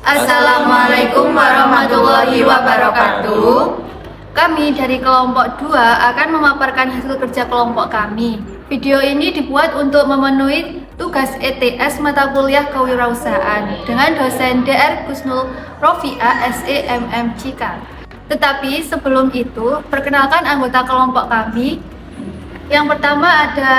Assalamualaikum warahmatullahi wabarakatuh. Kami dari kelompok 2 akan memaparkan hasil kerja kelompok kami. Video ini dibuat untuk memenuhi tugas ETS mata kuliah kewirausahaan dengan dosen Dr. Kusnul Rofiah SEMMCK. Tetapi sebelum itu, perkenalkan anggota kelompok kami. Yang pertama ada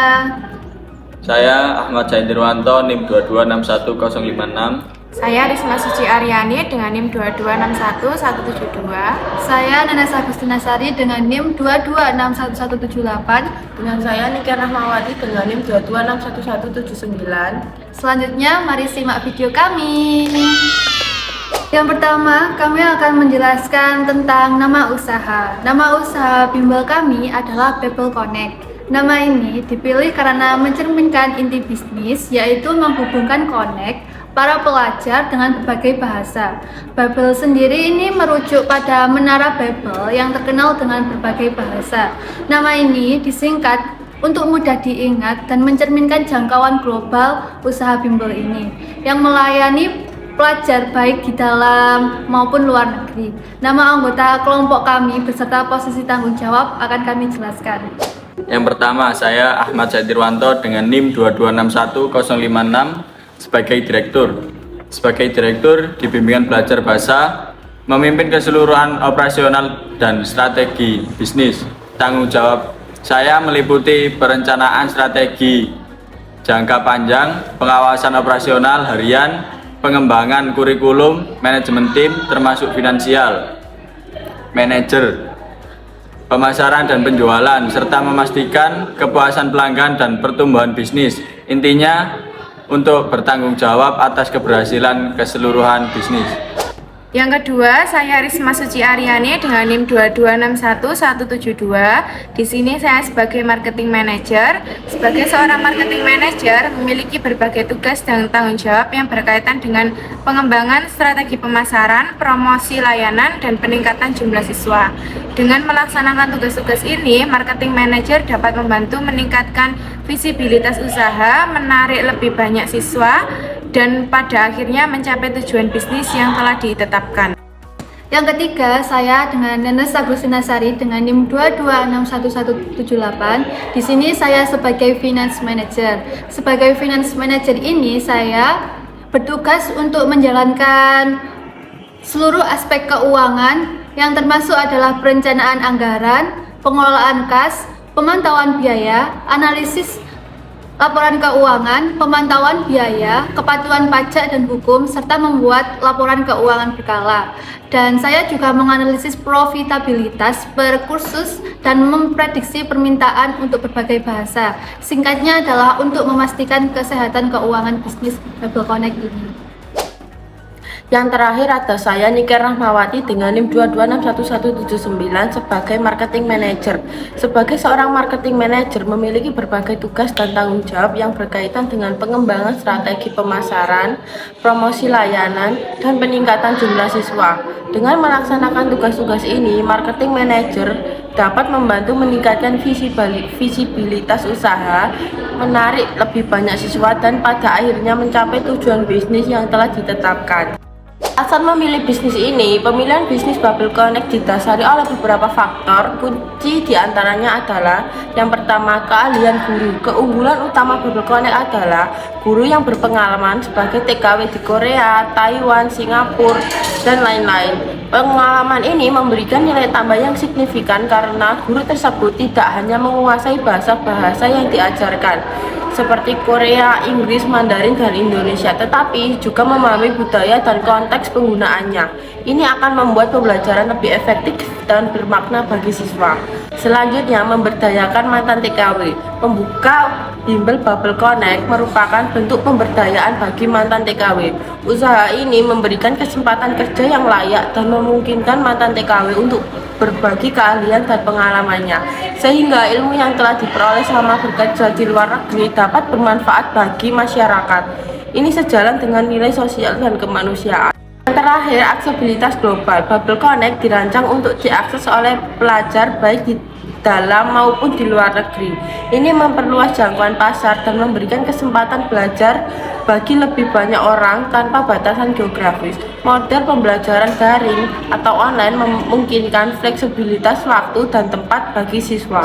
saya Ahmad Zaindirwanto, NIM 2261056. Saya Risma Suci Aryani dengan NIM 2261172. Saya Nanas Agustina Sari dengan NIM 2261178. Dengan saya Niken Rahmawati dengan NIM 2261179. Selanjutnya mari simak video kami. Yang pertama, kami akan menjelaskan tentang nama usaha. Nama usaha bimbel kami adalah Babel Connect. Nama ini dipilih karena mencerminkan inti bisnis, yaitu menghubungkan connect para pelajar dengan berbagai bahasa. Babel sendiri ini merujuk pada Menara Babel yang terkenal dengan berbagai bahasa. Nama ini disingkat untuk mudah diingat dan mencerminkan jangkauan global usaha bimbel ini yang melayani pelajar baik di dalam maupun luar negeri. Nama anggota kelompok kami beserta posisi tanggung jawab akan kami jelaskan. Yang pertama, saya Ahmad Zaindirwanto dengan NIM 2261056 sebagai direktur. Sebagai direktur di bimbingan belajar bahasa, memimpin keseluruhan operasional dan strategi bisnis. Tanggung jawab saya meliputi perencanaan strategi jangka panjang, pengawasan operasional harian, pengembangan kurikulum, manajemen tim termasuk finansial, manajer, pemasaran dan penjualan, serta memastikan kepuasan pelanggan dan pertumbuhan bisnis. Intinya, untuk bertanggung jawab atas keberhasilan keseluruhan bisnis. Yang kedua, saya Risma Suci Aryani dengan NIM 2261172. Di sini saya sebagai marketing manager. Sebagai seorang marketing manager memiliki berbagai tugas dan tanggung jawab yang berkaitan dengan pengembangan strategi pemasaran, promosi layanan, dan peningkatan jumlah siswa. Dengan melaksanakan tugas-tugas ini, marketing manager dapat membantu meningkatkan visibilitas usaha, menarik lebih banyak siswa, dan pada akhirnya mencapai tujuan bisnis yang telah ditetapkan. Yang ketiga, saya dengan Nanas Agustina Sari dengan NIM 2261178. Di sini saya sebagai finance manager. Sebagai finance manager ini saya bertugas untuk menjalankan seluruh aspek keuangan yang termasuk adalah perencanaan anggaran, pengelolaan kas, pemantauan biaya, analisis laporan keuangan, pemantauan biaya, kepatuhan pajak dan hukum, serta membuat laporan keuangan berkala. Dan saya juga menganalisis profitabilitas per kursus dan memprediksi permintaan untuk berbagai bahasa. Singkatnya adalah untuk memastikan kesehatan keuangan bisnis Babel Connect ini. Yang terakhir ada saya Niken Rahmawati dengan NIM 2261179 sebagai marketing manager. Sebagai seorang marketing manager memiliki berbagai tugas dan tanggung jawab yang berkaitan dengan pengembangan strategi pemasaran, promosi layanan, dan peningkatan jumlah siswa. Dengan melaksanakan tugas-tugas ini, marketing manager dapat membantu meningkatkan visibilitas usaha, menarik lebih banyak siswa, dan pada akhirnya mencapai tujuan bisnis yang telah ditetapkan. Saat memilih bisnis ini, pemilihan bisnis Babel Connect didasari oleh beberapa faktor. Kunci diantaranya adalah yang pertama, keahlian guru. Keunggulan utama Babel Connect adalah guru yang berpengalaman sebagai TKW di Korea, Taiwan, Singapura, dan lain-lain. Pengalaman ini memberikan nilai tambah yang signifikan karena guru tersebut tidak hanya menguasai bahasa-bahasa yang diajarkan seperti Korea, Inggris, Mandarin, dan Indonesia, tetapi juga memahami budaya dan konteks penggunaannya. Ini akan membuat pembelajaran lebih efektif dan bermakna bagi siswa. Selanjutnya, memberdayakan mantan TKW. Pembuka bimbel Babel Connect merupakan bentuk pemberdayaan bagi mantan TKW. Usaha ini memberikan kesempatan kerja yang layak dan memungkinkan mantan TKW untuk berbagi keahlian dan pengalamannya, sehingga ilmu yang telah diperoleh selama bekerja di luar negeri dapat bermanfaat bagi masyarakat. Ini sejalan dengan nilai sosial dan kemanusiaan. Yang terakhir, aksesibilitas global. Babel Connect dirancang untuk diakses oleh pelajar baik di dalam maupun di luar negeri. Ini memperluas jangkauan pasar dan memberikan kesempatan belajar bagi lebih banyak orang tanpa batasan geografis. Model pembelajaran daring atau online memungkinkan fleksibilitas waktu dan tempat bagi siswa.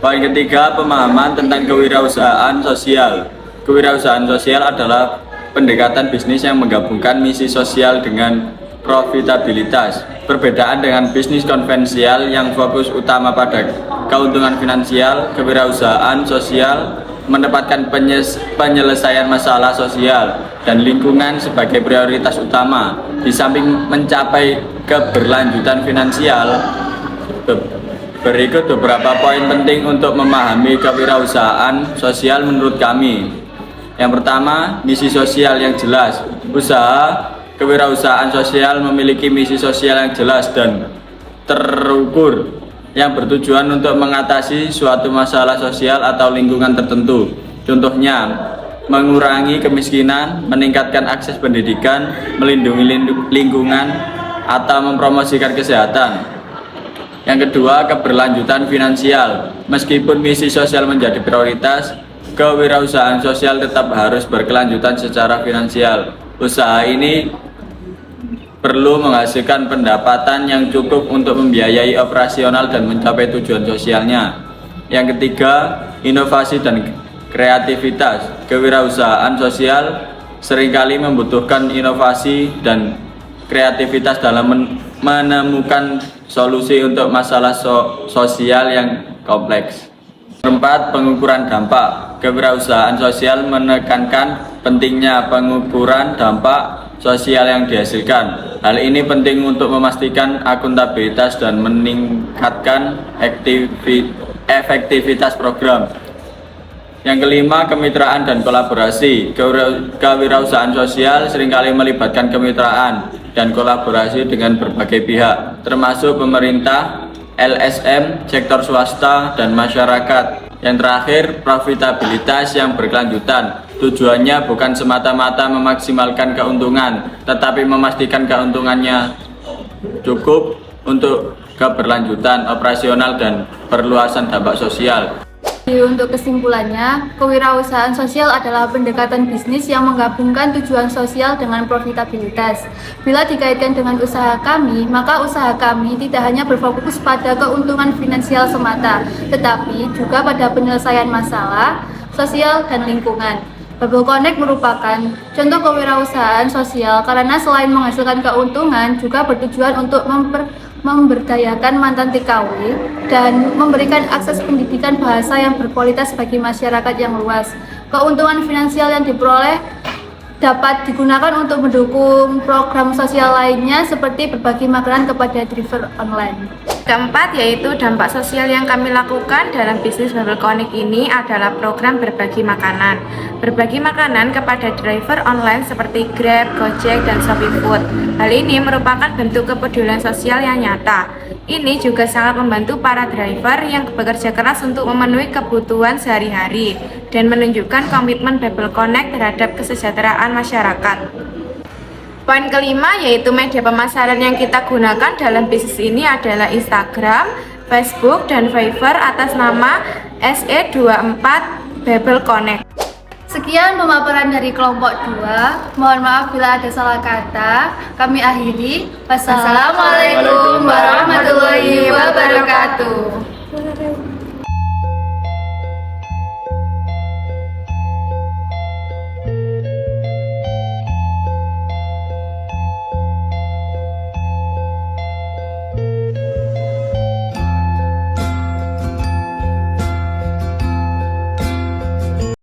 Poin ketiga, pemahaman tentang kewirausahaan sosial. Kewirausahaan sosial adalah pendekatan bisnis yang menggabungkan misi sosial dengan profitabilitas. Perbedaan dengan bisnis konvensional yang fokus utama pada keuntungan finansial, kewirausahaan sosial menempatkan penyelesaian masalah sosial dan lingkungan sebagai prioritas utama. Di samping mencapai keberlanjutan finansial, berikut beberapa poin penting untuk memahami kewirausahaan sosial menurut kami. Yang pertama, misi sosial yang jelas. Usaha kewirausahaan sosial memiliki misi sosial yang jelas dan terukur yang bertujuan untuk mengatasi suatu masalah sosial atau lingkungan tertentu. Contohnya, mengurangi kemiskinan, meningkatkan akses pendidikan, melindungi lingkungan, atau mempromosikan kesehatan. Yang kedua, keberlanjutan finansial. Meskipun misi sosial menjadi prioritas, kewirausahaan sosial tetap harus berkelanjutan secara finansial. Usaha ini perlu menghasilkan pendapatan yang cukup untuk membiayai operasional dan mencapai tujuan sosialnya. Yang ketiga, inovasi dan kreativitas. Kewirausahaan sosial seringkali membutuhkan inovasi dan kreativitas dalam menemukan solusi untuk masalah sosial yang kompleks. Keempat, pengukuran dampak. Kewirausahaan sosial menekankan pentingnya pengukuran dampak sosial yang dihasilkan. Hal ini penting untuk memastikan akuntabilitas dan meningkatkan efektivitas program. Yang kelima, kemitraan dan kolaborasi. Kewirausahaan sosial seringkali melibatkan kemitraan dan kolaborasi dengan berbagai pihak, termasuk pemerintah, LSM, sektor swasta, dan masyarakat. Yang terakhir, profitabilitas yang berkelanjutan. Tujuannya bukan semata-mata memaksimalkan keuntungan, tetapi memastikan keuntungannya cukup untuk keberlanjutan operasional dan perluasan dampak sosial. Untuk kesimpulannya, kewirausahaan sosial adalah pendekatan bisnis yang menggabungkan tujuan sosial dengan profitabilitas. Bila dikaitkan dengan usaha kami, maka usaha kami tidak hanya berfokus pada keuntungan finansial semata, tetapi juga pada penyelesaian masalah sosial dan lingkungan. Bubble Connect merupakan contoh kewirausahaan sosial karena selain menghasilkan keuntungan, juga bertujuan untuk memberdayakan mantan TKW dan memberikan akses pendidikan bahasa yang berkualitas bagi masyarakat yang luas. Keuntungan finansial yang diperoleh dapat digunakan untuk mendukung program sosial lainnya seperti berbagi makanan kepada driver online. Keempat, yaitu dampak sosial yang kami lakukan dalam bisnis Bubble Connect ini adalah program berbagi makanan. Berbagi makanan kepada driver online seperti Grab, Gojek, dan Shopee Food. Hal ini merupakan bentuk kepedulian sosial yang nyata. Ini juga sangat membantu para driver yang bekerja keras untuk memenuhi kebutuhan sehari-hari dan menunjukkan komitmen Bubble Connect terhadap kesejahteraan masyarakat. Poin kelima, yaitu media pemasaran yang kita gunakan dalam bisnis ini adalah Instagram, Facebook, dan Fiverr atas nama SE24 Bubble Connect. Sekian pemaparan dari kelompok 2. Mohon maaf bila ada salah kata. Kami akhiri. Wassalamualaikum warahmatullahi wabarakatuh.